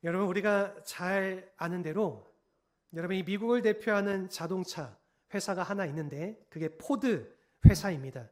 여러분, 우리가 잘 아는 대로 여러분, 이 미국을 대표하는 자동차 회사가 하나 있는데 그게 포드 회사입니다.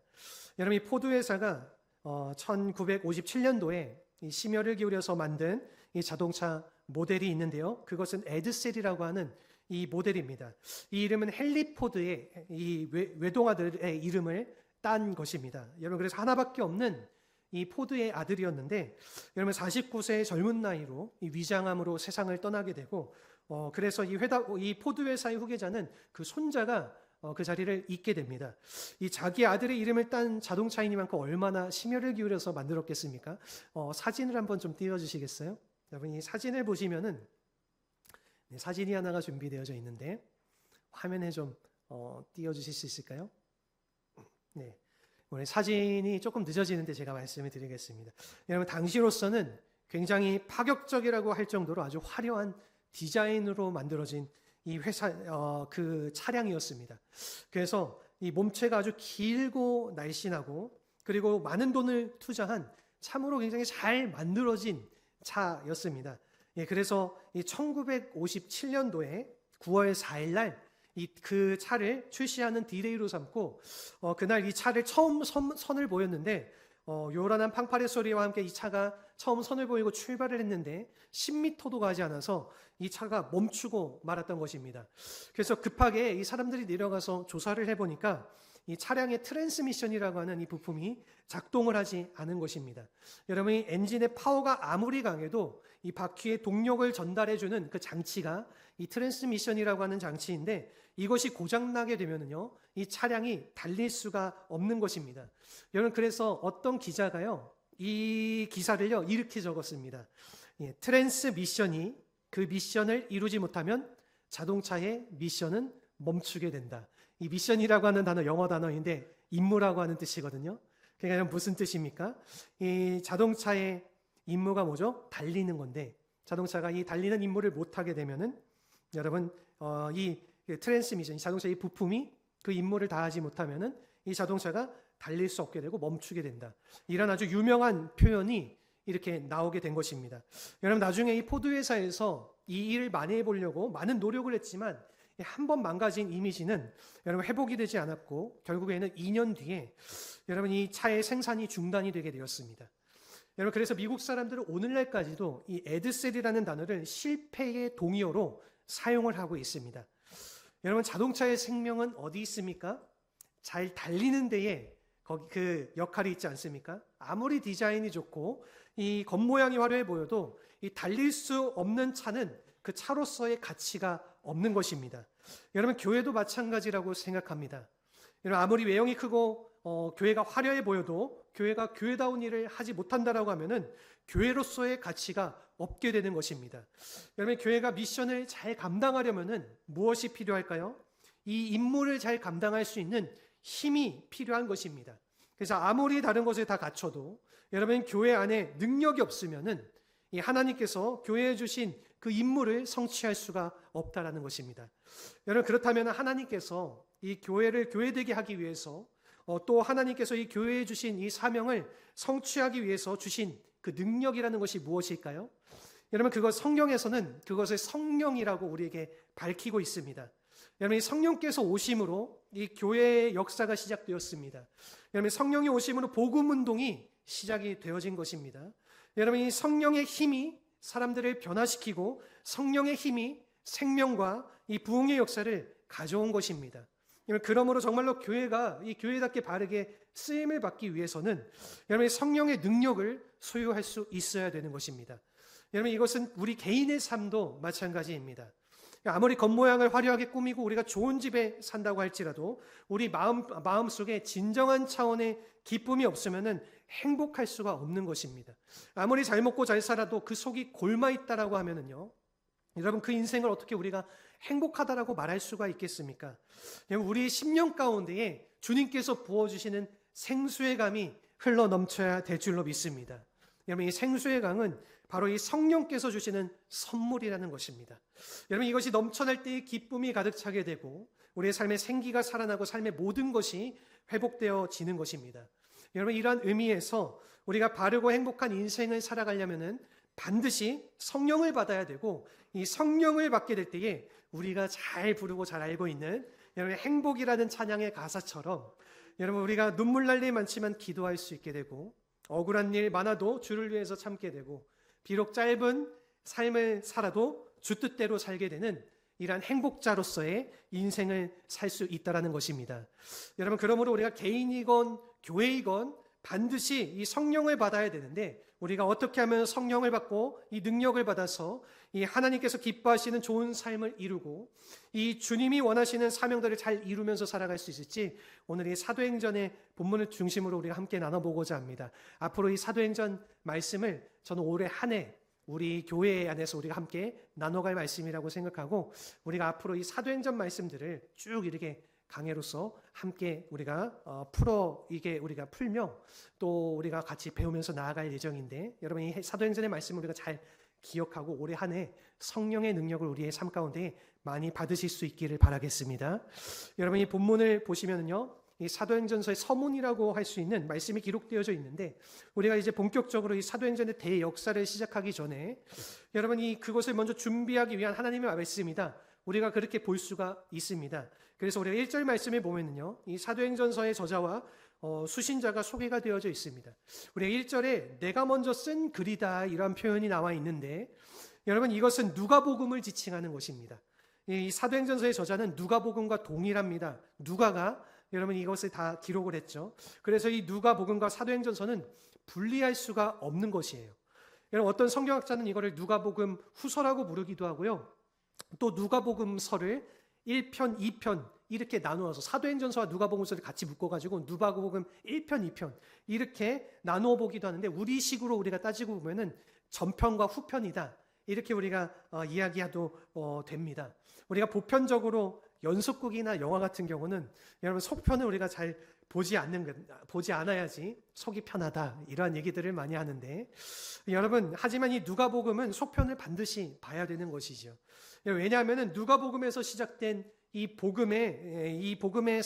여러분, 이 포드 회사가 1957년도에 이 심혈을 기울여서 만든 이 자동차 모델이 있는데요. 그것은 에드셀이라고 하는 이 모델입니다. 이 이름은 헨리 포드의 이 외동아들의 이름을 딴 것입니다. 여러분, 그래서 하나밖에 없는 이 포드의 아들이었는데, 여러분 49세의 젊은 나이로 이 위장암으로 세상을 떠나게 되고, 그래서 이 포드 회사의 후계자는 그 손자가 그 자리를 잇게 됩니다. 이 자기 아들의 이름을 딴 자동차이니만큼 얼마나 심혈을 기울여서 만들었겠습니까? 사진을 한번 좀 띄워주시겠어요? 여러분, 이 사진을 보시면은 사진이 하나가 준비되어져 있는데 화면에 좀 띄워주실 수 있을까요? 네. 오늘 사진이 조금 늦어지는데 제가 말씀을 드리겠습니다. 여러분, 당시로서는 굉장히 파격적이라고 할 정도로 아주 화려한 디자인으로 만들어진 이 회사 그 차량이었습니다. 그래서 이 몸체가 아주 길고 날씬하고 그리고 많은 돈을 투자한 참으로 굉장히 잘 만들어진 차였습니다. 예, 그래서 이 1957년도에 9월 4일 날 그 차를 출시하는 디데이로 삼고 그날 이 차를 처음 선을 보였는데 요란한 팡파레 소리와 함께 이 차가 처음 선을 보이고 출발을 했는데 10m도 가지 않아서 이 차가 멈추고 말았던 것입니다. 그래서 급하게 이 사람들이 내려가서 조사를 해보니까 이 차량의 트랜스미션이라고 하는 이 부품이 작동을 하지 않은 것입니다. 여러분, 이 엔진의 파워가 아무리 강해도 이 바퀴에 동력을 전달해주는 그 장치가 이 트랜스미션이라고 하는 장치인데, 이것이 고장나게 되면은요, 이 차량이 달릴 수가 없는 것입니다. 여러분, 그래서 어떤 기자가요, 이 기사를요 이렇게 적었습니다. 예, 트랜스미션이 그 미션을 이루지 못하면 자동차의 미션은 멈추게 된다. 이 미션이라고 하는 단어 영어 단어인데 임무라고 하는 뜻이거든요. 그러니까 무슨 뜻입니까? 이 자동차의 임무가 뭐죠? 달리는 건데, 자동차가 이 달리는 임무를 못하게 되면은 여러분 이 트랜스미션, 이 자동차의 부품이 그 임무를 다하지 못하면은 이 자동차가 달릴 수 없게 되고 멈추게 된다. 이런 아주 유명한 표현이 이렇게 나오게 된 것입니다. 여러분, 나중에 이 포드 회사에서 이 일을 만회해 보려고 많은 노력을 했지만 한 번 망가진 이미지는 여러분 회복이 되지 않았고 결국에는 2년 뒤에 여러분 이 차의 생산이 중단이 되게 되었습니다. 여러분, 그래서 미국 사람들은 오늘날까지도 이 에드셀이라는 단어를 실패의 동의어로 사용을 하고 있습니다. 여러분, 자동차의 생명은 어디 있습니까? 잘 달리는 데에 거기 그 역할이 있지 않습니까? 아무리 디자인이 좋고 이 겉모양이 화려해 보여도 이 달릴 수 없는 차는 그 차로서의 가치가 없는 것입니다. 여러분, 교회도 마찬가지라고 생각합니다. 여러분, 아무리 외형이 크고 교회가 화려해 보여도 교회가 교회다운 일을 하지 못한다라고 하면은 교회로서의 가치가 없게 되는 것입니다. 여러분, 교회가 미션을 잘 감당하려면은 무엇이 필요할까요? 이 임무를 잘 감당할 수 있는 힘이 필요한 것입니다. 그래서 아무리 다른 것을 다 갖춰도 여러분 교회 안에 능력이 없으면은 이 하나님께서 교회에 주신 그 임무를 성취할 수가 없다라는 것입니다. 여러분, 그렇다면 하나님께서 이 교회를 교회되게 하기 위해서 또 하나님께서 이 교회에 주신 이 사명을 성취하기 위해서 주신 그 능력이라는 것이 무엇일까요? 여러분, 그것 성경에서는 그것을 성령이라고 우리에게 밝히고 있습니다. 여러분, 이 성령께서 오심으로 이 교회의 역사가 시작되었습니다. 여러분, 성령이 오심으로 복음 운동이 시작이 되어진 것입니다. 여러분, 이 성령의 힘이 사람들을 변화시키고 성령의 힘이 생명과 이 부흥의 역사를 가져온 것입니다. 그러므로 정말로 교회가 이 교회답게 바르게 쓰임을 받기 위해서는 여러분 성령의 능력을 소유할 수 있어야 되는 것입니다. 여러분, 이것은 우리 개인의 삶도 마찬가지입니다. 아무리 겉모양을 화려하게 꾸미고 우리가 좋은 집에 산다고 할지라도 우리 마음 속에 진정한 차원의 기쁨이 없으면은 행복할 수가 없는 것입니다. 아무리 잘 먹고 잘 살아도 그 속이 골마 있다라고 하면은요, 여러분, 그 인생을 어떻게 우리가 행복하다라고 말할 수가 있겠습니까? 우리 심령 가운데에 주님께서 부어주시는 생수의 감이 흘러 넘쳐야 될 줄로 믿습니다. 여러분, 이 생수의 강은 바로 이 성령께서 주시는 선물이라는 것입니다. 여러분, 이것이 넘쳐날 때 기쁨이 가득 차게 되고 우리의 삶의 생기가 살아나고 삶의 모든 것이 회복되어지는 것입니다. 여러분, 이러한 의미에서 우리가 바르고 행복한 인생을 살아가려면은 반드시 성령을 받아야 되고, 이 성령을 받게 될 때에 우리가 잘 부르고 잘 알고 있는 여러분 행복이라는 찬양의 가사처럼 여러분 우리가 눈물 날 일 많지만 기도할 수 있게 되고, 억울한 일 많아도 주를 위해서 참게 되고, 비록 짧은 삶을 살아도 주 뜻대로 살게 되는 이러한 행복자로서의 인생을 살 수 있다는 것입니다. 여러분, 그러므로 우리가 개인이건 교회이건 반드시 이 성령을 받아야 되는데, 우리가 어떻게 하면 성령을 받고 이 능력을 받아서 이 하나님께서 기뻐하시는 좋은 삶을 이루고 이 주님이 원하시는 사명들을 잘 이루면서 살아갈 수 있을지, 오늘 이 사도행전의 본문을 중심으로 우리가 함께 나눠보고자 합니다. 앞으로 이 사도행전 말씀을 저는 올해 한 해 우리 교회 안에서 우리가 함께 나눠갈 말씀이라고 생각하고, 우리가 앞으로 이 사도행전 말씀들을 쭉 이렇게 강해로서 함께 우리가 우리가 풀며 또 우리가 같이 배우면서 나아갈 예정인데, 여러분 이 사도행전의 말씀을 우리가 잘 기억하고 올해 한 해 성령의 능력을 우리의 삶 가운데 많이 받으실 수 있기를 바라겠습니다. 여러분 이 본문을 보시면요, 이 사도행전서의 서문이라고 할 수 있는 말씀이 기록되어져 있는데, 우리가 이제 본격적으로 이 사도행전의 대역사를 시작하기 전에 여러분 그것을 먼저 준비하기 위한 하나님의 말씀이다, 우리가 그렇게 볼 수가 있습니다. 그래서 우리가 1절 말씀에 보면은요, 이 사도행전서의 저자와 수신자가 소개가 되어져 있습니다. 우리가 1절에 내가 먼저 쓴 글이다 이런 표현이 나와 있는데, 여러분 이것은 누가복음을 지칭하는 것입니다. 이 사도행전서의 저자는 누가복음과 동일합니다. 누가가 여러분 이것을 다 기록을 했죠. 그래서 이 누가복음과 사도행전서는 분리할 수가 없는 것이에요. 여러분 어떤 성경학자는 이거를 누가복음 후서라고 부르기도 하고요, 또 누가복음서를 1편, 2편 이렇게 나누어서 사도행전서와 누가복음서를 같이 묶어가지고 누가복음 1편, 2편 이렇게 나누어 보기도 하는데, 우리식으로 우리가 따지고 보면은 전편과 후편이다 이렇게 우리가 이야기해도 됩니다. 우리가 보편적으로 연속극이나 영화 같은 경우는 여러분 속편을 우리가 잘 보지 않아야지 속이 편하다 이러한 얘기들을 많이 하는데, 여러분 하지만 이 누가복음은 속편을 반드시 봐야 되는 것이죠. 왜냐하면 누가복음에서 시작된 이 복음의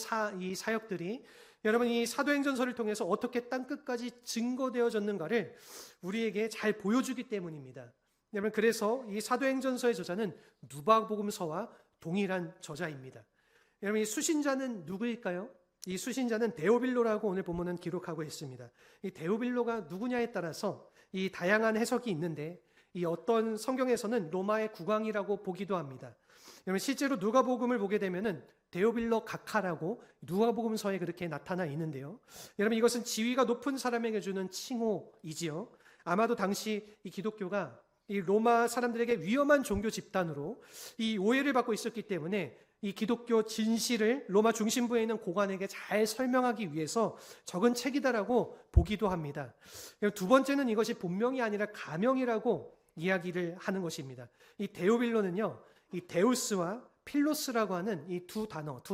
사역들이 여러분 이 사도행전서를 통해서 어떻게 땅 끝까지 증거되어졌는가를 우리에게 잘 보여주기 때문입니다. 여러분 그래서 이 사도행전서의 저자는 누가복음서와 동일한 저자입니다. 여러분 이 수신자는 누구일까요? 이 수신자는 데오빌로라고 오늘 본문은 기록하고 있습니다. 이 데오빌로가 누구냐에 따라서 이 다양한 해석이 있는데, 이 어떤 성경에서는 로마의 국왕이라고 보기도 합니다. 여러분 실제로 누가복음을 보게 되면은 데오빌로 각하라고 누가복음서에 그렇게 나타나 있는데요. 여러분 이것은 지위가 높은 사람에게 주는 칭호이지요. 아마도 당시 이 기독교가 이 로마 사람들에게 위험한 종교 집단으로 이 오해를 받고 있었기 때문에 이 기독교 진실을 로마 중심부에 있는 고관에게 잘 설명하기 위해서 적은 책이다라고 보기도 합니다. 두 번째는 이것이 본명이 아니라 가명이라고 이야기를 하는 것입니다. 이 데오빌로는요, 이 데우스와 필로스라고 하는 이 두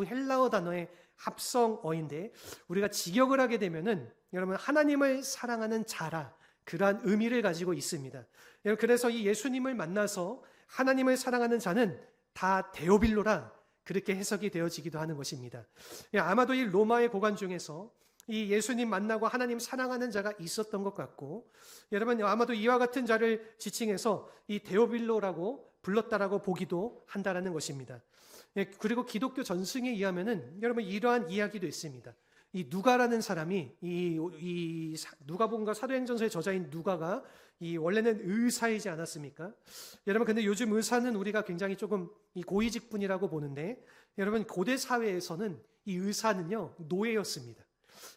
헬라어 단어의 합성어인데, 우리가 직역을 하게 되면은 여러분 하나님을 사랑하는 자라, 그러한 의미를 가지고 있습니다. 그래서 이 예수님을 만나서 하나님을 사랑하는 자는 다 데오빌로라 그렇게 해석이 되어지기도 하는 것입니다. 아마도 이 로마의 고관 중에서 이 예수님 만나고 하나님 사랑하는 자가 있었던 것 같고, 여러분 아마도 이와 같은 자를 지칭해서 이 데오빌로라고 불렀다라고 보기도 한다라는 것입니다. 그리고 기독교 전승에 의하면은 여러분 이러한 이야기도 있습니다. 이 누가라는 사람이 이 누가복음과 사도행전서의 저자인 누가가 이 원래는 의사이지 않았습니까? 여러분 근데 요즘 의사는 우리가 굉장히 조금 이 고위직분이라고 보는데, 여러분 고대 사회에서는 이 의사는요 노예였습니다.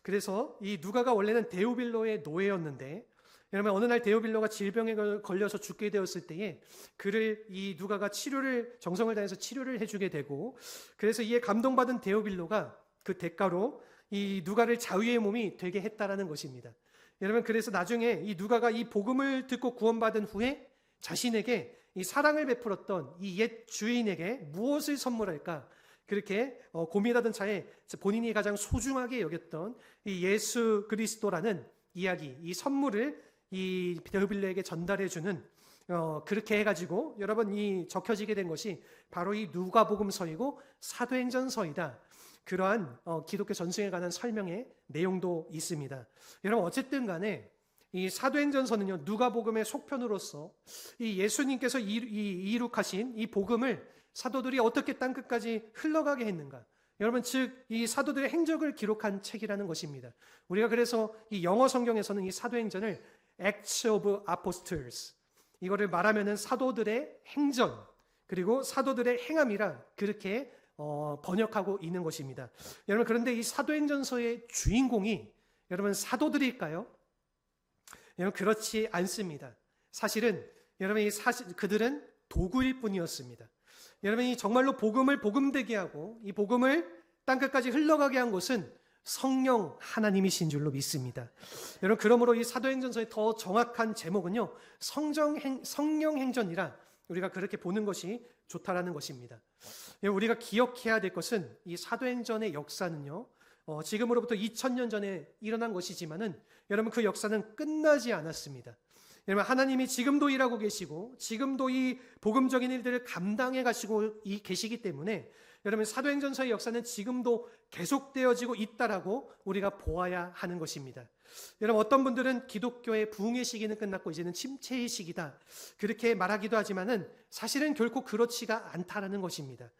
그래서 이 누가가 원래는 데오빌로의 노예였는데, 여러분 어느 날 데오빌로가 질병에 걸려서 죽게 되었을 때에 그를 이 누가가 정성을 다해서 치료를 해주게 되고, 그래서 이에 감동받은 데오빌로가 그 대가로 이 누가를 자유의 몸이 되게 했다라는 것입니다. 여러분 그래서 나중에 이 누가가 이 복음을 듣고 구원받은 후에 자신에게 이 사랑을 베풀었던 이 옛 주인에게 무엇을 선물할까 그렇게 고민하던 차에 본인이 가장 소중하게 여겼던 이 예수 그리스도라는 이야기, 이 선물을 이 데오빌로에게 전달해주는 그렇게 해가지고 여러분 이 적혀지게 된 것이 바로 이 누가복음서이고 사도행전서이다. 그러한 기독교 전승에 관한 설명의 내용도 있습니다. 여러분 어쨌든 간에 이 사도행전서는요, 누가복음의 속편으로서 이 예수님께서 이룩하신 이 복음을 사도들이 어떻게 땅끝까지 흘러가게 했는가, 여러분, 즉 이 사도들의 행적을 기록한 책이라는 것입니다. 우리가 그래서 이 영어 성경에서는 이 사도행전을 Acts of Apostles, 이거를 말하면은 사도들의 행전, 그리고 사도들의 행함이라 그렇게 번역하고 있는 것입니다. 여러분, 그런데 이 사도행전서의 주인공이 여러분 사도들일까요? 여러분, 그렇지 않습니다. 사실은 여러분, 그들은 도구일 뿐이었습니다. 여러분이 정말로 복음을 복음되게 하고 이 복음을 땅끝까지 흘러가게 한 것은 성령 하나님이신 줄로 믿습니다. 여러분, 그러므로 이 사도행전서의 더 정확한 제목은요, 성령 행전이라 우리가 그렇게 보는 것이 좋다라는 것입니다. 우리가 기억해야 될 것은 이 사도행전의 역사는요, 지금으로부터 2000년 전에 일어난 것이지만은 여러분, 그 역사는 끝나지 않았습니다. 여러분, 하나님이 지금도 일하고 계시고 지금도 이 복음적인 일들을 감당해 가시고 계시기 때문에 여러분, 사도행전서의 역사는 지금도 계속되어지고 있다라고 우리가 보아야 하는 것입니다. 여러분, 어떤 분들은 기독교의 부흥의 시기는 끝났고 이제는 침체의 시기다, 그렇게 말하기도 하지만은 사실은 결코 그렇지가 않다라는 것입니다.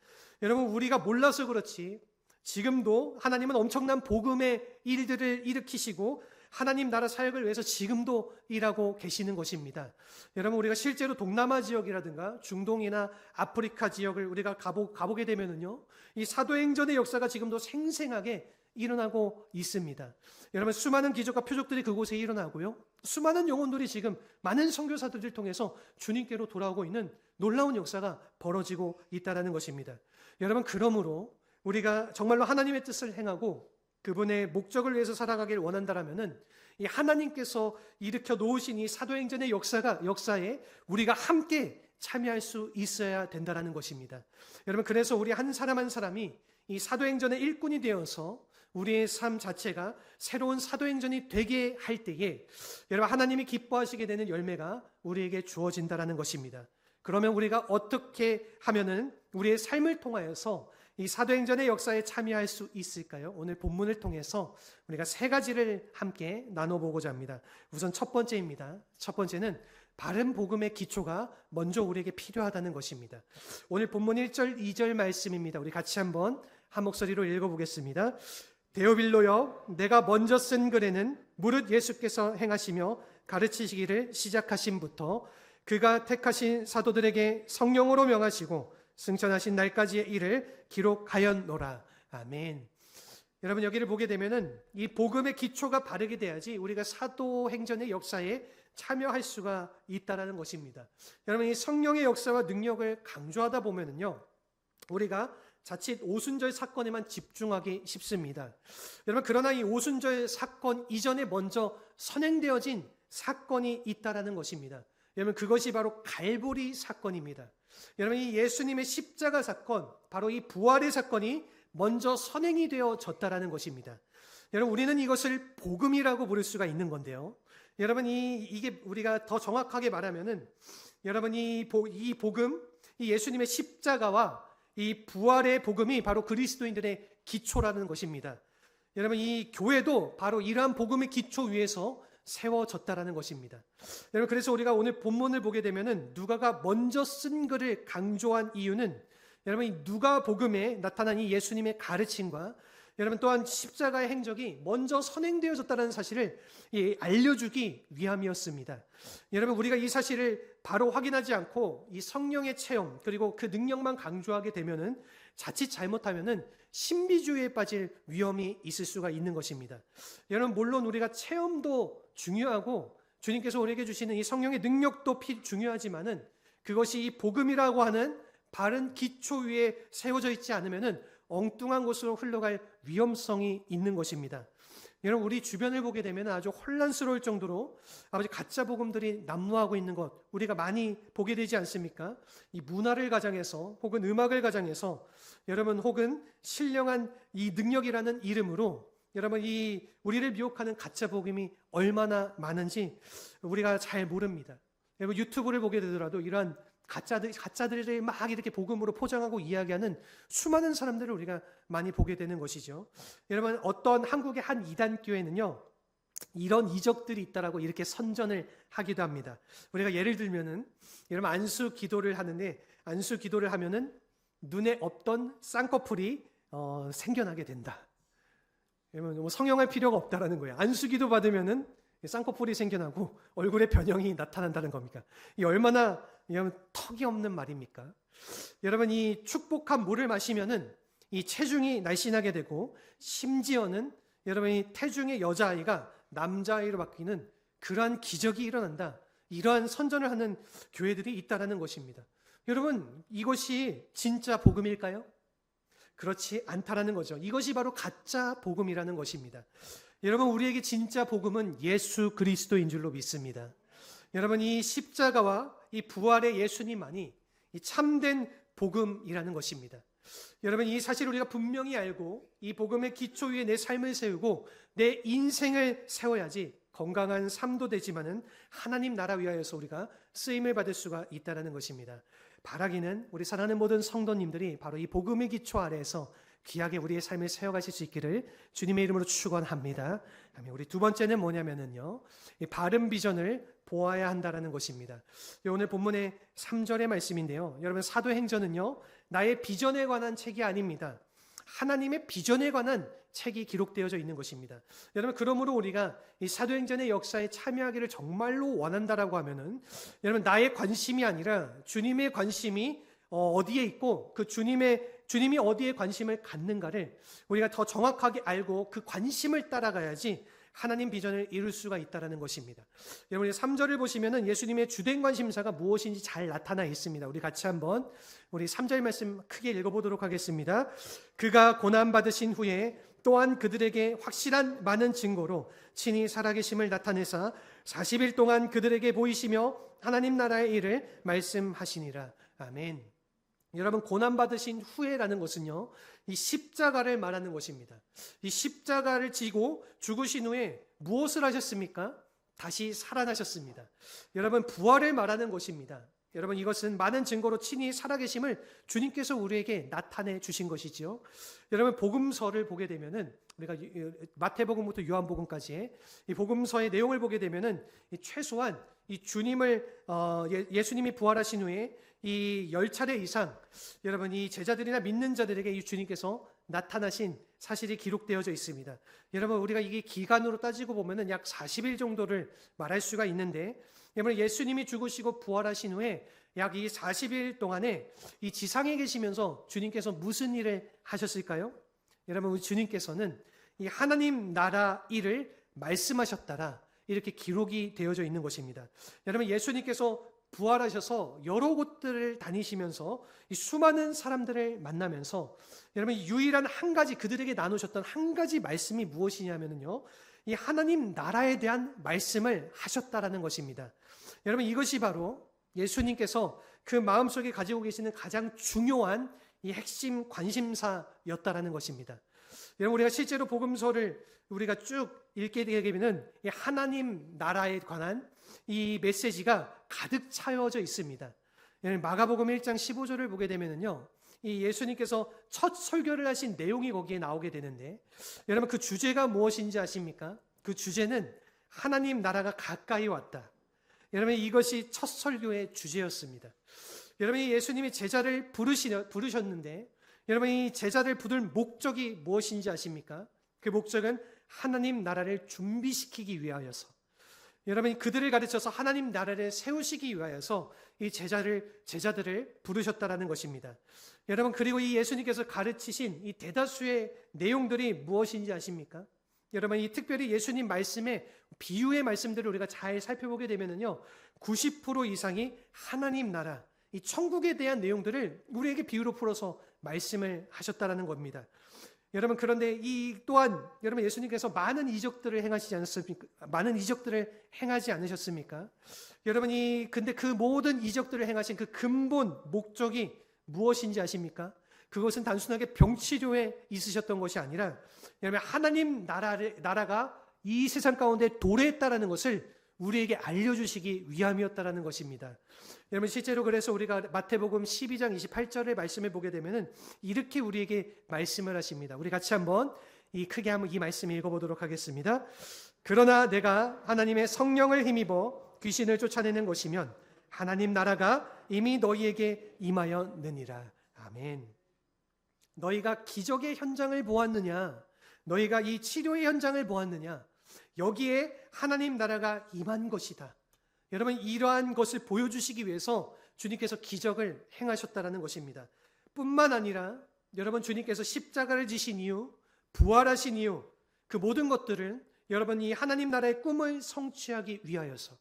여러분, 우리가 몰라서 그렇지 지금도 하나님은 엄청난 복음의 일들을 일으키시고 하나님 나라 사역을 위해서 지금도 일하고 계시는 것입니다. 여러분, 우리가 실제로 동남아 지역이라든가 중동이나 아프리카 지역을 우리가 가보게 되면은요, 이 사도행전의 역사가 지금도 생생하게 일어나고 있습니다. 여러분, 수많은 기적과 표적들이 그곳에 일어나고요, 수많은 영혼들이 지금 많은 선교사들을 통해서 주님께로 돌아오고 있는 놀라운 역사가 벌어지고 있다는 것입니다. 여러분, 그러므로 우리가 정말로 하나님의 뜻을 행하고 그분의 목적을 위해서 살아가길 원한다라면은 이 하나님께서 일으켜 놓으신 이 사도행전의 역사에 우리가 함께 참여할 수 있어야 된다라는 것입니다. 여러분, 그래서 우리 한 사람 한 사람이 이 사도행전의 일꾼이 되어서 우리의 삶 자체가 새로운 사도행전이 되게 할 때에 여러분, 하나님이 기뻐하시게 되는 열매가 우리에게 주어진다라는 것입니다. 그러면 우리가 어떻게 하면은 우리의 삶을 통하여서 이 사도행전의 역사에 참여할 수 있을까요? 오늘 본문을 통해서 우리가 세 가지를 함께 나눠보고자 합니다. 우선 첫 번째입니다. 첫 번째는 바른 복음의 기초가 먼저 우리에게 필요하다는 것입니다. 오늘 본문 1절, 2절 말씀입니다. 우리 같이 한번 한 목소리로 읽어보겠습니다. 데오빌로여, 내가 먼저 쓴 글에는 무릇 예수께서 행하시며 가르치시기를 시작하심부터 그가 택하신 사도들에게 성령으로 명하시고 승천하신 날까지의 일을 기록하였노라. 아멘. 여러분, 여기를 보게 되면은 이 복음의 기초가 바르게 돼야지 우리가 사도행전의 역사에 참여할 수가 있다라는 것입니다. 여러분, 이 성령의 역사와 능력을 강조하다 보면은요, 우리가 자칫 오순절 사건에만 집중하기 쉽습니다. 여러분, 그러나 이 오순절 사건 이전에 먼저 선행되어진 사건이 있다라는 것입니다. 여러분, 그것이 바로 갈보리 사건입니다. 여러분, 이 예수님의 십자가 사건, 바로 이 부활의 사건이 먼저 선행이 되어졌다라는 것입니다. 여러분, 우리는 이것을 복음이라고 부를 수가 있는 건데요, 여러분, 이게 우리가 더 정확하게 말하면은 여러분, 이 복음, 이 예수님의 십자가와 이 부활의 복음이 바로 그리스도인들의 기초라는 것입니다. 여러분, 이 교회도 바로 이러한 복음의 기초 위에서 세워졌다라는 것입니다. 여러분, 그래서 우리가 오늘 본문을 보게 되면은 누가가 먼저 쓴 글을 강조한 이유는 여러분, 이 누가복음에 나타난 이 예수님의 가르침과 여러분 또한 십자가의 행적이 먼저 선행되어졌다는 사실을 알려주기 위함이었습니다. 여러분, 우리가 이 사실을 바로 확인하지 않고 이 성령의 체험 그리고 그 능력만 강조하게 되면은 자칫 잘못하면은 신비주의에 빠질 위험이 있을 수가 있는 것입니다. 여러분, 물론 우리가 체험도 중요하고 주님께서 우리에게 주시는 이 성령의 능력도 중요하지만은 그것이 이 복음이라고 하는 바른 기초 위에 세워져 있지 않으면은 엉뚱한 곳으로 흘러갈 위험성이 있는 것입니다. 여러분, 우리 주변을 보게 되면 아주 혼란스러울 정도로 아버지 가짜 복음들이 난무하고 있는 것 우리가 많이 보게 되지 않습니까? 이 문화를 가장해서 혹은 음악을 가장해서 여러분, 혹은 신령한 이 능력이라는 이름으로 여러분, 이 우리를 미혹하는 가짜 복음이 얼마나 많은지 우리가 잘 모릅니다. 여러분, 유튜브를 보게 되더라도 이러한 가짜들을 막 이렇게 복음으로 포장하고 이야기하는 수많은 사람들을 우리가 많이 보게 되는 것이죠. 여러분, 어떤 한국의 한 이단 교회는요, 이런 이적들이 있다라고 이렇게 선전을 하기도 합니다. 우리가 예를 들면은 여러분 안수 기도를 하는데 안수 기도를 하면은 눈에 없던 쌍꺼풀이 생겨나게 된다. 여러분 뭐 성형할 필요가 없다라는 거예요. 안수 기도 받으면은 쌍꺼풀이 생겨나고 얼굴에 변형이 나타난다는 겁니까? 이 얼마나 여러분 턱이 없는 말입니까? 여러분 이 축복한 물을 마시면은 이 체중이 날씬하게 되고 심지어는 여러분 이 태중의 여자아이가 남자아이로 바뀌는 그러한 기적이 일어난다. 이러한 선전을 하는 교회들이 있다라는 것입니다. 여러분 이것이 진짜 복음일까요? 그렇지 않다라는 거죠. 이것이 바로 가짜 복음이라는 것입니다. 여러분 우리에게 진짜 복음은 예수 그리스도인 줄로 믿습니다. 여러분 이 십자가와 이 부활의 예수님만이 이 참된 복음이라는 것입니다. 여러분 이 사실을 우리가 분명히 알고 이 복음의 기초 위에 내 삶을 세우고 내 인생을 세워야지 건강한 삶도 되지만은 하나님 나라 위하여서 우리가 쓰임을 받을 수가 있다는 것입니다. 바라기는 우리 사랑하는 모든 성도님들이 바로 이 복음의 기초 아래에서 귀하게 우리의 삶을 세워가실 수 있기를 주님의 이름으로 축원합니다. 우리 두 번째는 뭐냐면은요, 이 바른 비전을 보아야 한다라는 것입니다. 오늘 본문의 3절의 말씀인데요. 여러분 사도행전은요, 나의 비전에 관한 책이 아닙니다. 하나님의 비전에 관한 책이 기록되어져 있는 것입니다. 여러분 그러므로 우리가 이 사도행전의 역사에 참여하기를 정말로 원한다라고 하면은 여러분 나의 관심이 아니라 주님의 관심이 어디에 있고 그 주님이 어디에 관심을 갖는가를 우리가 더 정확하게 알고 그 관심을 따라가야지 하나님 비전을 이룰 수가 있다는 것입니다. 여러분 3절을 보시면은 예수님의 주된 관심사가 무엇인지 잘 나타나 있습니다. 우리 같이 한번 우리 3절 말씀 크게 읽어보도록 하겠습니다. 그가 고난받으신 후에 또한 그들에게 확실한 많은 증거로 친히 살아계심을 나타내사 40일 동안 그들에게 보이시며 하나님 나라의 일을 말씀하시니라. 아멘. 여러분 고난받으신 후에라는 것은요, 이 십자가를 말하는 것입니다. 이 십자가를 지고 죽으신 후에 무엇을 하셨습니까? 다시 살아나셨습니다. 여러분 부활을 말하는 것입니다. 여러분 이것은 많은 증거로 친히 살아계심을 주님께서 우리에게 나타내 주신 것이지요. 여러분 복음서를 보게 되면은 우리가 마태복음부터 요한복음까지의 이 복음서의 내용을 보게 되면은 최소한 이 주님을 예수님이 부활하신 후에 이 10차례 이상 여러분 이 제자들이나 믿는 자들에게 이 주님께서 나타나신 사실이 기록되어져 있습니다. 여러분 우리가 이게 기간으로 따지고 보면은 약 40일 정도를 말할 수가 있는데 여러분 예수님이 죽으시고 부활하신 후에 약 이 40일 동안에 이 지상에 계시면서 주님께서 무슨 일을 하셨을까요? 여러분 주님께서는 이 하나님 나라 일을 말씀하셨다라 이렇게 기록이 되어져 있는 것입니다. 여러분 예수님께서 부활하셔서 여러 곳들을 다니시면서 이 수많은 사람들을 만나면서 여러분 유일한 한 가지 그들에게 나누셨던 한 가지 말씀이 무엇이냐면요, 이 하나님 나라에 대한 말씀을 하셨다라는 것입니다. 여러분 이것이 바로 예수님께서 그 마음속에 가지고 계시는 가장 중요한 이 핵심 관심사였다라는 것입니다. 여러분 우리가 실제로 복음서를 우리가 쭉 읽게 되면 이 하나님 나라에 관한 이 메시지가 가득 차여져 있습니다. 마가복음 1장 15절을 보게 되면요, 이 예수님께서 첫 설교를 하신 내용이 거기에 나오게 되는데 여러분 그 주제가 무엇인지 아십니까? 그 주제는 하나님 나라가 가까이 왔다. 여러분 이것이 첫 설교의 주제였습니다. 여러분이 예수님이 제자를 부르셨는데 여러분 이 제자를 부를 목적이 무엇인지 아십니까? 그 목적은 하나님 나라를 준비시키기 위하여서 여러분이 그들을 가르쳐서 하나님 나라를 세우시기 위하여서 이 제자들을 부르셨다라는 것입니다. 여러분 그리고 이 예수님께서 가르치신 이 대다수의 내용들이 무엇인지 아십니까? 여러분 이 특별히 예수님 말씀의 비유의 말씀들을 우리가 잘 살펴보게 되면은요 90% 이상이 하나님 나라 이 천국에 대한 내용들을 우리에게 비유로 풀어서 말씀을 하셨다라는 겁니다. 여러분 그런데 이 또한 여러분 예수님께서 많은 이적들을 행하시지 않았습니까? 많은 이적들을 행하지 않으셨습니까? 여러분이 근데 그 모든 이적들을 행하신 그 근본 목적이 무엇인지 아십니까? 그것은 단순하게 병치료에 있으셨던 것이 아니라 여러분 하나님 나라가 이 세상 가운데 도래했다라는 것을 우리에게 알려주시기 위함이었다라는 것입니다. 여러분 실제로 그래서 우리가 마태복음 12장 28절의 말씀을 보게 되면은 이렇게 우리에게 말씀을 하십니다. 우리 같이 한번 크게 한번 이 말씀 읽어보도록 하겠습니다. 그러나 내가 하나님의 성령을 힘입어 귀신을 쫓아내는 것이면 하나님 나라가 이미 너희에게 임하였느니라. 아멘. 너희가 기적의 현장을 보았느냐? 너희가 이 치료의 현장을 보았느냐? 여기에 하나님 나라가 임한 것이다. 여러분, 이러한 것을 보여주시기 위해서 주님께서 기적을 행하셨다라는 것입니다. 뿐만 아니라 여러분, 주님께서 십자가를 지신 이유, 부활하신 이유, 그 모든 것들은 여러분 이 하나님 나라의 꿈을 성취하기 위하여서,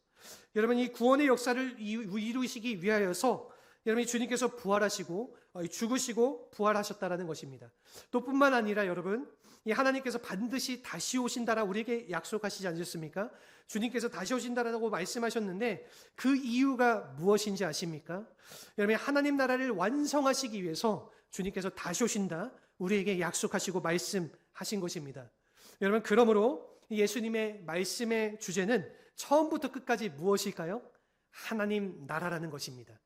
여러분 이 구원의 역사를 이루시기 위하여서 여러분 주님께서 부활하시고 죽으시고 부활하셨다라는 것입니다. 또 뿐만 아니라 여러분, 이 하나님께서 반드시 다시 오신다라 우리에게 약속하시지 않으셨습니까? 주님께서 다시 오신다라고 말씀하셨는데 그 이유가 무엇인지 아십니까? 여러분, 하나님 나라를 완성하시기 위해서 주님께서 다시 오신다 우리에게 약속하시고 말씀하신 것입니다. 여러분, 그러므로 예수님의 말씀의 주제는 처음부터 끝까지 무엇일까요? 하나님 나라라는 것입니다.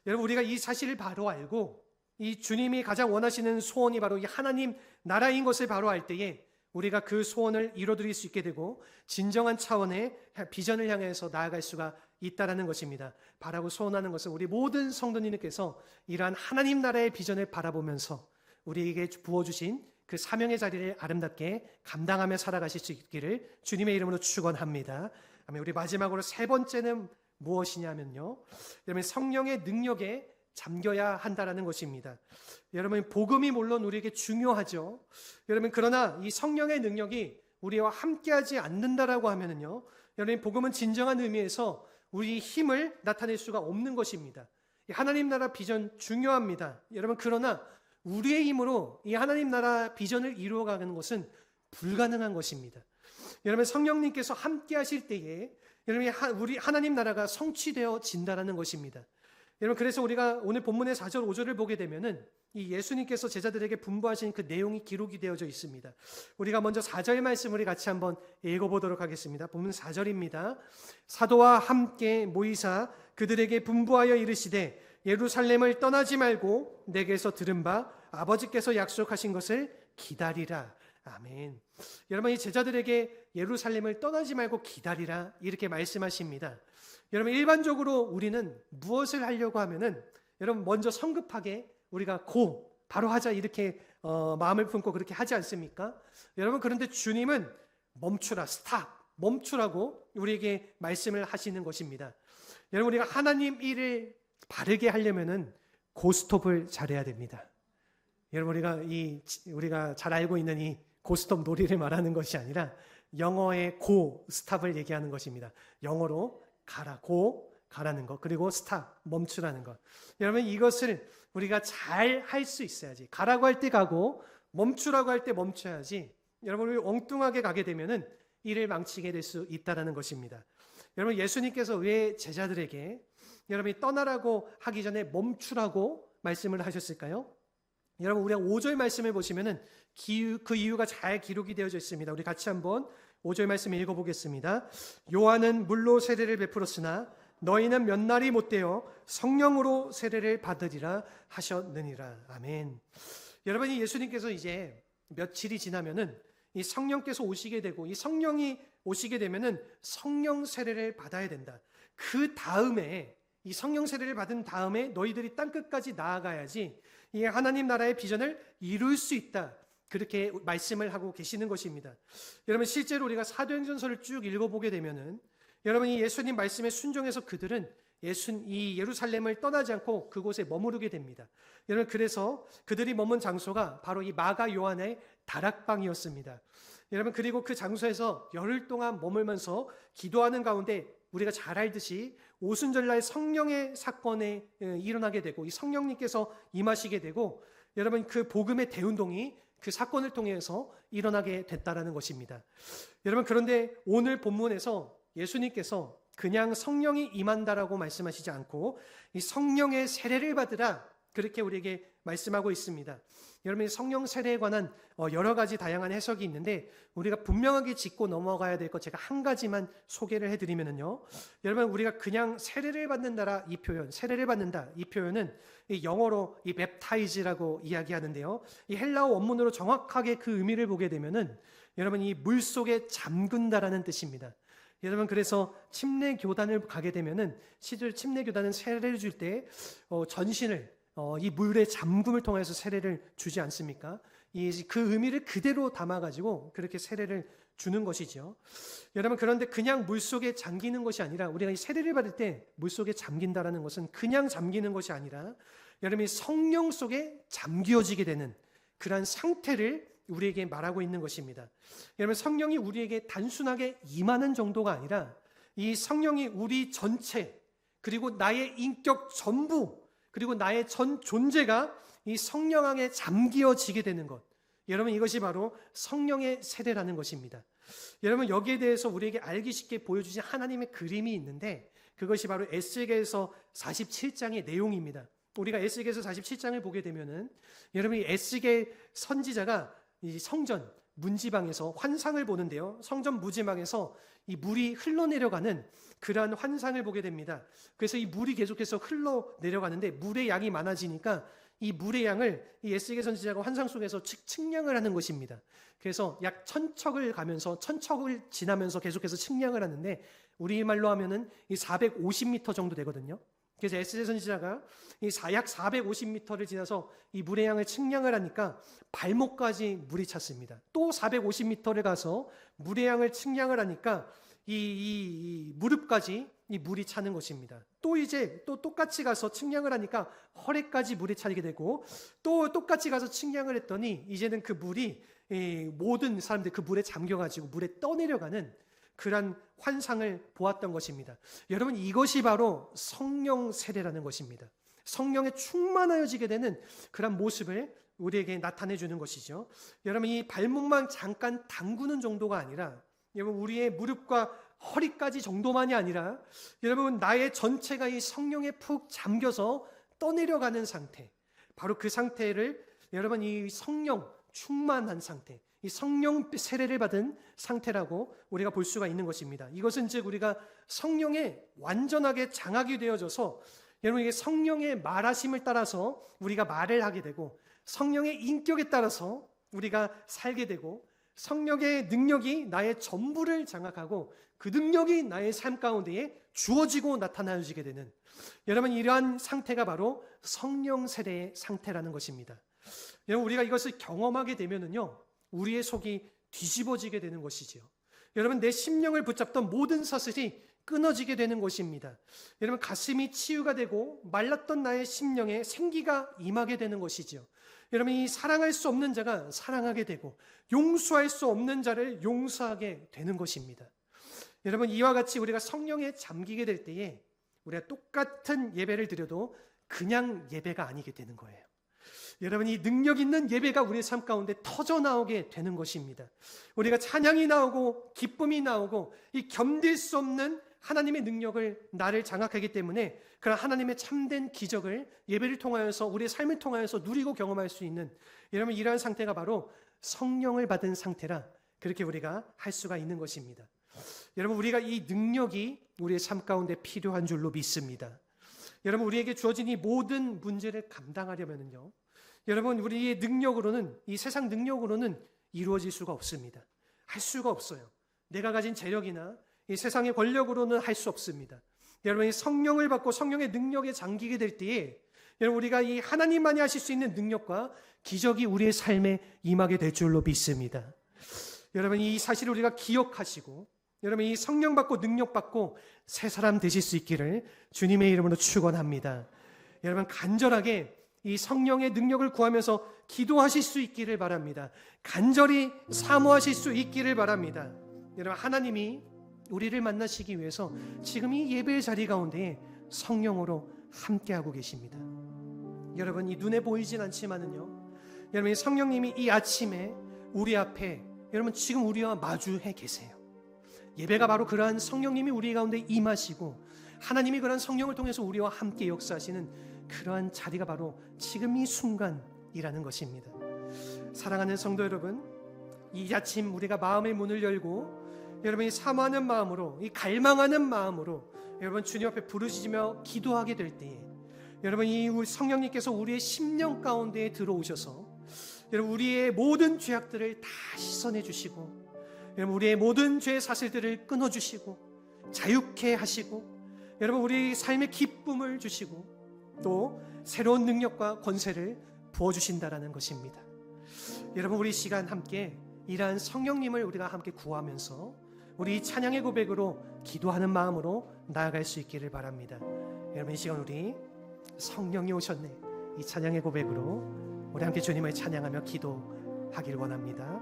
여러분, 우리가 이 사실을 바로 알고 이 주님이 가장 원하시는 소원이 바로 이 하나님 나라인 것을 바로 알 때에 우리가 그 소원을 이뤄드릴 수 있게 되고 진정한 차원의 비전을 향해서 나아갈 수가 있다라는 것입니다. 바라고 소원하는 것은 우리 모든 성도님께서 이러한 하나님 나라의 비전을 바라보면서 우리에게 부어주신 그 사명의 자리를 아름답게 감당하며 살아가실 수 있기를 주님의 이름으로 축원합니다. 우리 마지막으로 세 번째는 무엇이냐면요, 여러분 성령의 능력에 잠겨야 한다라는 것입니다. 여러분, 복음이 물론 우리에게 중요하죠. 여러분, 그러나 이 성령의 능력이 우리와 함께하지 않는다라고 하면은요, 여러분 복음은 진정한 의미에서 우리 힘을 나타낼 수가 없는 것입니다. 하나님 나라 비전 중요합니다. 여러분, 그러나 우리의 힘으로 이 하나님 나라 비전을 이루어가는 것은 불가능한 것입니다. 여러분, 성령님께서 함께하실 때에 여러분 우리 하나님 나라가 성취되어진다라는 것입니다. 여러분, 그래서 우리가 오늘 본문의 4절 5절을 보게 되면은 이 예수님께서 제자들에게 분부하신 그 내용이 기록이 되어져 있습니다. 우리가 먼저 4절 말씀을 같이 한번 읽어보도록 하겠습니다. 본문 4절입니다. 사도와 함께 모이사 그들에게 분부하여 이르시되 예루살렘을 떠나지 말고 내게서 들은 바 아버지께서 약속하신 것을 기다리라. 아멘. 여러분, 이 제자들에게 예루살렘을 떠나지 말고 기다리라 이렇게 말씀하십니다. 여러분, 일반적으로 우리는 무엇을 하려고 하면은 여러분 먼저 성급하게 우리가 바로 하자 이렇게 마음을 품고 그렇게 하지 않습니까? 여러분, 그런데 주님은 멈추라, 스탑, 멈추라고 우리에게 말씀을 하시는 것입니다. 여러분, 우리가 하나님 일을 바르게 하려면은 고스톱을 잘해야 됩니다. 여러분, 우리가 잘 알고 있는 이 고스톱 놀이를 말하는 것이 아니라 영어의 스탑을 얘기하는 것입니다. 영어로 가라, 가라는 것, 그리고 스탑, 멈추라는 것. 여러분, 이것을 우리가 잘 할 수 있어야지. 가라고 할 때 가고 멈추라고 할 때 멈춰야지. 여러분, 우리 엉뚱하게 가게 되면은 일을 망치게 될 수 있다라는 것입니다. 여러분, 예수님께서 왜 제자들에게 여러분이 떠나라고 하기 전에 멈추라고 말씀을 하셨을까요? 여러분, 우리가 5절 말씀을 보시면은 그 이유가 잘 기록이 되어져 있습니다. 우리 같이 한번 5절 말씀 읽어보겠습니다. 요한은 물로 세례를 베풀었으나 너희는 몇 날이 못되어 성령으로 세례를 받으리라 하셨느니라. 아멘. 여러분, 이 예수님께서 이제 며칠이 지나면은 이 성령께서 오시게 되고 이 성령이 오시게 되면은 성령 세례를 받아야 된다. 그 다음에 이 성령 세례를 받은 다음에 너희들이 땅끝까지 나아가야지 이 하나님 나라의 비전을 이룰 수 있다. 그렇게 말씀을 하고 계시는 것입니다. 여러분, 실제로 우리가 사도행전서를 쭉 읽어보게 되면은 여러분, 이 예수님 말씀에 순종해서 그들은 이 예루살렘을 떠나지 않고 그곳에 머무르게 됩니다. 여러분, 그래서 그들이 머문 장소가 바로 이 마가 요한의 다락방이었습니다. 여러분, 그리고 그 장소에서 열흘 동안 머물면서 기도하는 가운데 우리가 잘 알듯이 오순절날 성령의 사건에 일어나게 되고 이 성령님께서 임하시게 되고 여러분, 그 복음의 대운동이 그 사건을 통해서 일어나게 됐다라는 것입니다. 여러분, 그런데 오늘 본문에서 예수님께서 그냥 성령이 임한다라고 말씀하시지 않고 이 성령의 세례를 받으라 그렇게 우리에게 말씀하고 있습니다. 여러분, 성령 세례에 관한 여러 가지 다양한 해석이 있는데 우리가 분명하게 짚고 넘어가야 될 것 제가 한 가지만 소개를 해드리면요. 여러분, 우리가 그냥 세례를 받는다라 이 표현, 세례를 받는다 이 표현은 이 영어로 이 baptize라고 이야기하는데요. 이 헬라어 원문으로 정확하게 그 의미를 보게 되면은 여러분, 이 물 속에 잠근다라는 뜻입니다. 여러분, 그래서 침례교단을 가게 되면은 실제로 침례교단은 세례를 줄 때 전신을 이 물의 잠금을 통해서 세례를 주지 않습니까? 그 의미를 그대로 담아가지고 그렇게 세례를 주는 것이죠. 여러분, 그런데 그냥 물 속에 잠기는 것이 아니라 우리가 이 세례를 받을 때 물 속에 잠긴다라는 것은 그냥 잠기는 것이 아니라 여러분이 성령 속에 잠겨지게 되는 그러한 상태를 우리에게 말하고 있는 것입니다. 여러분, 성령이 우리에게 단순하게 임하는 정도가 아니라 이 성령이 우리 전체 그리고 나의 인격 전부 그리고 나의 전 존재가 이 성령 안에 잠기어지게 되는 것. 여러분, 이것이 바로 성령의 세례라는 것입니다. 여러분, 여기에 대해서 우리에게 알기 쉽게 보여주신 하나님의 그림이 있는데 그것이 바로 에스겔서 47장의 내용입니다. 우리가 에스겔서 47장을 보게 되면은 여러분, 이 에스겔 선지자가 이 성전 문지방에서 환상을 보는데요. 성전 문지방에서 이 물이 흘러내려가는 그러한 환상을 보게 됩니다. 그래서 이 물이 계속해서 흘러내려가는데 물의 양이 많아지니까 이 물의 양을 이 에스겔 선지자가 환상 속에서 측량을 하는 것입니다. 그래서 약 1000척을 가면서 1000척을 지나면서 계속해서 측량을 하는데 우리말로 하면은 이 450m 정도 되거든요. 그래서 에스겔 선지자가 약 450m를 지나서 이 물의 양을 측량을 하니까 발목까지 물이 찼습니다. 또 450m를 가서 물의 양을 측량을 하니까 이 무릎까지 이 물이 차는 것입니다. 또 이제 또 똑같이 가서 측량을 하니까 허리까지 물이 차게 되고 또 똑같이 가서 측량을 했더니 이제는 그 물이 모든 사람들 그 물에 잠겨가지고 물에 떠내려가는 그런 환상을 보았던 것입니다. 여러분, 이것이 바로 성령 세례라는 것입니다. 성령에 충만하여지게 되는 그런 모습을 우리에게 나타내 주는 것이죠. 여러분, 이 발목만 잠깐 담그는 정도가 아니라 여러분, 우리의 무릎과 허리까지 정도만이 아니라 여러분, 나의 전체가 이 성령에 푹 잠겨서 떠내려가는 상태, 바로 그 상태를 여러분, 이 성령 충만한 상태, 이 성령 세례를 받은 상태라고 우리가 볼 수가 있는 것입니다. 이것은 즉 우리가 성령에 완전하게 장악이 되어져서 여러분, 이게 성령의 말하심을 따라서 우리가 말을 하게 되고 성령의 인격에 따라서 우리가 살게 되고 성령의 능력이 나의 전부를 장악하고 그 능력이 나의 삶 가운데에 주어지고 나타나지게 되는 여러분, 이러한 상태가 바로 성령 세례의 상태라는 것입니다. 여러분, 우리가 이것을 경험하게 되면은요, 우리의 속이 뒤집어지게 되는 것이지요. 여러분, 내 심령을 붙잡던 모든 사슬이 끊어지게 되는 것입니다. 여러분, 가슴이 치유가 되고 말랐던 나의 심령에 생기가 임하게 되는 것이지요. 여러분, 이 사랑할 수 없는 자가 사랑하게 되고 용서할 수 없는 자를 용서하게 되는 것입니다. 여러분, 이와 같이 우리가 성령에 잠기게 될 때에 우리가 똑같은 예배를 드려도 그냥 예배가 아니게 되는 거예요. 여러분, 이 능력 있는 예배가 우리의 삶 가운데 터져 나오게 되는 것입니다. 우리가 찬양이 나오고 기쁨이 나오고 이 견딜 수 없는 하나님의 능력을 나를 장악하기 때문에 그런 하나님의 참된 기적을 예배를 통하여서 우리의 삶을 통하여서 누리고 경험할 수 있는 여러분, 이러한 상태가 바로 성령을 받은 상태라 그렇게 우리가 할 수가 있는 것입니다. 여러분, 우리가 이 능력이 우리의 삶 가운데 필요한 줄로 믿습니다. 여러분, 우리에게 주어진 이 모든 문제를 감당하려면요, 여러분, 우리의 능력으로는, 이 세상 능력으로는 이루어질 수가 없습니다. 할 수가 없어요. 내가 가진 재력이나 이 세상의 권력으로는 할 수 없습니다. 여러분, 이 성령을 받고 성령의 능력에 잠기게 될 때에 여러분, 우리가 이 하나님만이 하실 수 있는 능력과 기적이 우리의 삶에 임하게 될 줄로 믿습니다. 여러분, 이 사실을 우리가 기억하시고 여러분, 이 성령 받고 능력 받고 새 사람 되실 수 있기를 주님의 이름으로 축원합니다. 여러분, 간절하게 이 성령의 능력을 구하면서 기도하실 수 있기를 바랍니다. 간절히 사모하실 수 있기를 바랍니다. 여러분, 하나님이 우리를 만나시기 위해서 지금 이 예배의 자리 가운데 성령으로 함께하고 계십니다. 여러분, 이 눈에 보이진 않지만은요, 여러분, 이 성령님이 이 아침에 우리 앞에 여러분 지금 우리와 마주해 계세요. 예배가 바로 그러한 성령님이 우리 가운데 임하시고 하나님이 그러한 성령을 통해서 우리와 함께 역사하시는 그러한 자리가 바로 지금 이 순간이라는 것입니다. 사랑하는 성도 여러분, 이 아침 우리가 마음의 문을 열고 여러분이 사모하는 마음으로, 이 갈망하는 마음으로 여러분 주님 앞에 부르짖으며 기도하게 될 때에 여러분 이 성령님께서 우리의 심령 가운데에 들어오셔서 여러분 우리의 모든 죄악들을 다 씻어내 주시고 여러분 우리의 모든 죄 사슬들을 끊어 주시고 자유케 하시고 여러분 우리 삶의 기쁨을 주시고 또 새로운 능력과 권세를 부어주신다라는 것입니다. 여러분 우리 시간 함께 이러한 성령님을 우리가 함께 구하면서 우리 찬양의 고백으로 기도하는 마음으로 나아갈 수 있기를 바랍니다. 여러분 이 시간 우리 성령이 오셨네, 이 찬양의 고백으로 우리 함께 주님을 찬양하며 기도하길 원합니다.